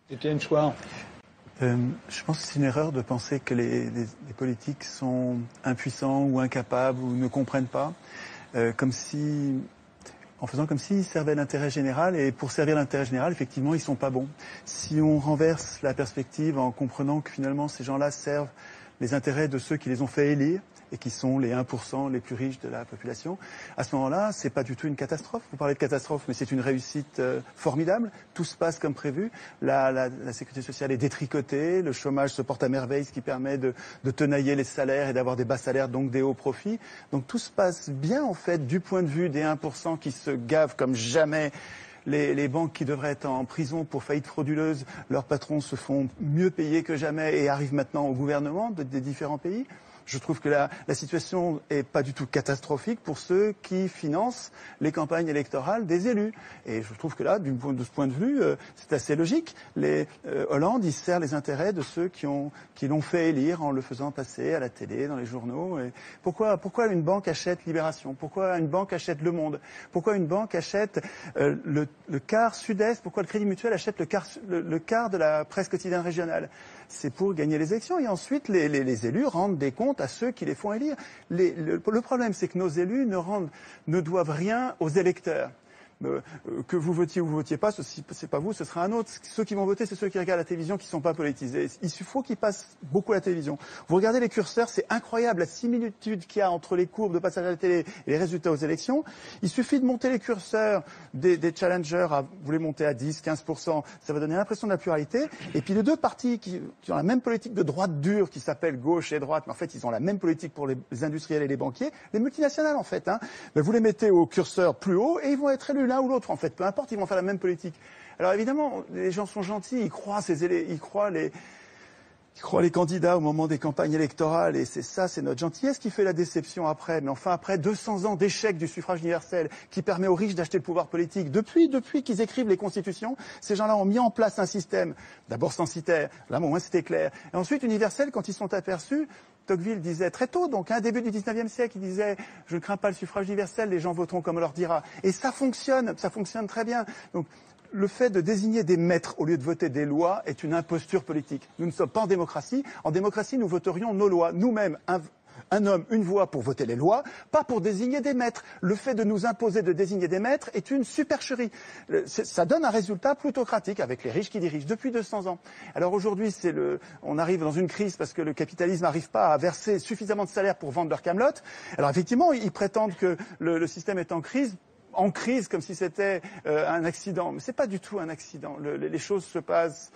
Étienne Chouard. Je pense que c'est une erreur de penser que les politiques sont impuissants ou incapables ou ne comprennent pas, en faisant comme s'ils servaient l'intérêt général. Et pour servir l'intérêt général, effectivement, ils sont pas bons. Si on renverse la perspective en comprenant que finalement ces gens-là servent les intérêts de ceux qui les ont fait élire et qui sont les 1% les plus riches de la population, à ce moment-là, c'est pas du tout une catastrophe. Vous parlez de catastrophe, mais c'est une réussite formidable. Tout se passe comme prévu. La sécurité sociale est détricotée, le chômage se porte à merveille, ce qui permet de tenailler les salaires et d'avoir des bas salaires, donc des hauts profits. Donc tout se passe bien, en fait, du point de vue des 1% qui se gavent comme jamais. Les banques qui devraient être en prison pour faillite frauduleuse, leurs patrons se font mieux payer que jamais et arrivent maintenant au gouvernement des différents pays. Je trouve que la situation est pas du tout catastrophique pour ceux qui financent les campagnes électorales des élus. Et je trouve que là, de ce point de vue, c'est assez logique. Hollande, il sert les intérêts de ceux qui l'ont fait élire en le faisant passer à la télé, dans les journaux. Et pourquoi une banque achète Libération? Pourquoi une banque achète Le Monde? Pourquoi une banque achète le quart Sud-Est? Pourquoi le Crédit Mutuel achète le quart de la presse quotidienne régionale? C'est pour gagner les élections. Et ensuite, les élus rendent des comptes à ceux qui les font élire. Le problème, c'est que nos élus ne doivent rien aux électeurs. Que vous votiez ou vous votiez pas, c'est pas vous, ce sera un autre. Ceux qui vont voter, c'est ceux qui regardent la télévision, qui sont pas politisés. Il faut qu'ils passent beaucoup à la télévision. Vous regardez les curseurs, c'est incroyable la similitude qu'il y a entre les courbes de passage à la télé et les résultats aux élections. Il suffit de monter les curseurs des challengers, vous les montez à 10, 15%, ça va donner l'impression de la pluralité. Et puis les deux partis qui ont la même politique de droite dure, qui s'appelle gauche et droite, mais en fait ils ont la même politique pour les industriels et les banquiers, les multinationales en fait. Mais vous les mettez au curseur plus haut et ils vont être élus l'un ou l'autre, en fait, peu importe, ils vont faire la même politique. Alors évidemment, les gens sont gentils, ils croient les candidats au moment des campagnes électorales, et c'est notre gentillesse qui fait la déception après. Mais enfin, après 200 ans d'échec du suffrage universel, qui permet aux riches d'acheter le pouvoir politique, depuis qu'ils écrivent les constitutions, ces gens-là ont mis en place un système, d'abord censitaire, là au moins c'était clair, et ensuite universel quand ils sont aperçus. Tocqueville disait très tôt, donc début du 19e siècle, il disait « Je ne crains pas le suffrage universel, les gens voteront comme on leur dira ». Et ça fonctionne très bien. Donc, le fait de désigner des maîtres au lieu de voter des lois est une imposture politique. Nous ne sommes pas en démocratie. En démocratie, nous voterions nos lois. Nous-mêmes, un homme, une voix pour voter les lois, pas pour désigner des maîtres. Le fait de nous imposer de désigner des maîtres est une supercherie. Ça donne un résultat plutocratique avec les riches qui dirigent depuis 200 ans. Alors aujourd'hui, on arrive dans une crise parce que le capitalisme n'arrive pas à verser suffisamment de salaire pour vendre leur camelote. Alors effectivement, ils prétendent que le système est en crise comme si c'était un accident. Mais c'est pas du tout un accident. Les choses se passent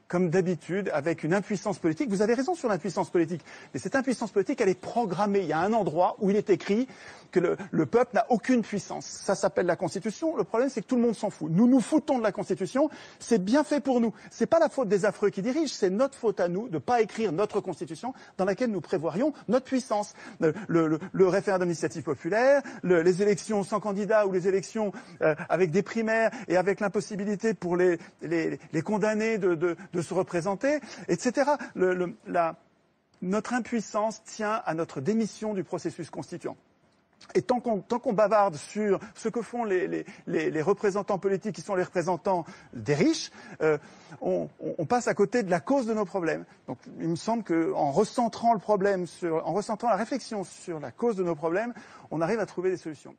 comme d'habitude, avec une impuissance politique. Vous avez raison sur l'impuissance politique, mais cette impuissance politique, elle est programmée. Il y a un endroit où il est écrit que le peuple n'a aucune puissance. Ça s'appelle la Constitution. Le problème, c'est que tout le monde s'en fout. Nous nous foutons de la Constitution. C'est bien fait pour nous. C'est pas la faute des affreux qui dirigent, c'est notre faute à nous de pas écrire notre Constitution dans laquelle nous prévoirions notre puissance. Le référendum d'initiative populaire, les élections sans candidat ou les élections avec des primaires et avec l'impossibilité pour les condamnés de se représenter, etc. Notre impuissance tient à notre démission du processus constituant. Et tant qu'on bavarde sur ce que font les représentants politiques qui sont les représentants des riches, on passe à côté de la cause de nos problèmes. Donc il me semble qu'en recentrant la réflexion sur la cause de nos problèmes, on arrive à trouver des solutions.